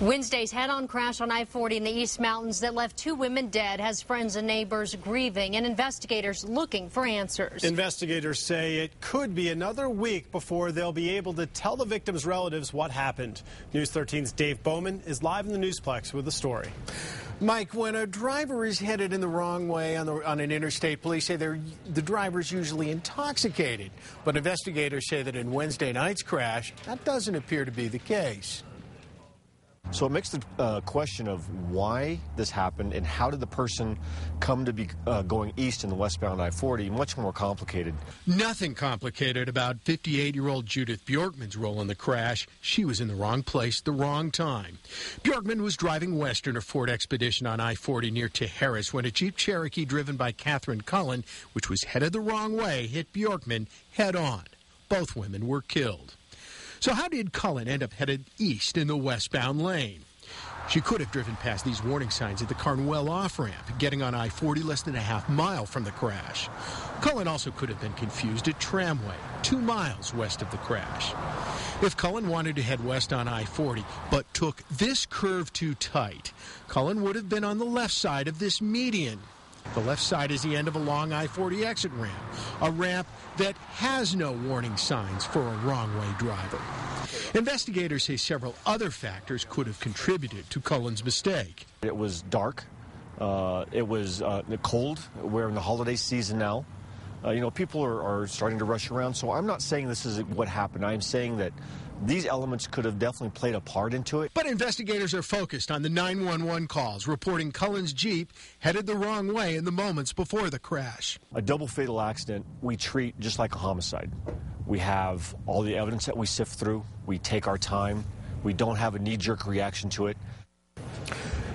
Wednesday's head-on crash on I-40 in the East Mountains that left 2 women dead has friends and neighbors grieving and investigators looking for answers. Investigators say it could be another week before they'll be able to tell the victims' relatives what happened. News 13's Dave Bowman is live in the Newsplex with the story. Mike, when a driver is headed in the wrong way on an interstate, police say the driver's usually intoxicated. But investigators say that in Wednesday night's crash, that doesn't appear to be the case. So it makes the question of why this happened and how did the person come to be going east in the westbound I-40 much more complicated. Nothing complicated about 58-year-old Judith Bjorkman's role in the crash. She was in the wrong place, the wrong time. Bjorkman was driving west in her Ford Expedition on I-40 near Tijeras when a Jeep Cherokee driven by Katherine Cullen, which was headed the wrong way, hit Bjorkman head on. Both women were killed. So how did Cullen end up headed east in the westbound lane? She could have driven past these warning signs at the Carnwell off-ramp, getting on I-40 less than a half mile from the crash. Cullen also could have been confused at Tramway, 2 miles west of the crash. If Cullen wanted to head west on I-40, but took this curve too tight, Cullen would have been on the left side of this median. The left side is the end of a long I-40 exit ramp, a ramp that has no warning signs for a wrong-way driver. Investigators say several other factors could have contributed to Cullen's mistake. It was dark. It was cold. We're in the holiday season now. People are starting to rush around, so I'm not saying this is what happened. I'm saying that these elements could have definitely played a part into it. But investigators are focused on the 911 calls reporting Cullen's Jeep headed the wrong way in the moments before the crash. A double fatal accident we treat just like a homicide. We have all the evidence that we sift through. We take our time. We don't have a knee-jerk reaction to it.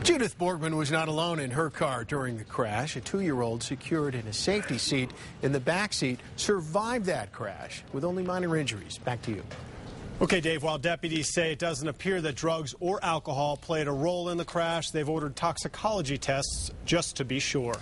Judith Bjorkman was not alone in her car during the crash. A 2-year-old secured in a safety seat in the back seat survived that crash with only minor injuries. Back to you. Okay, Dave, while deputies say it doesn't appear that drugs or alcohol played a role in the crash, they've ordered toxicology tests just to be sure.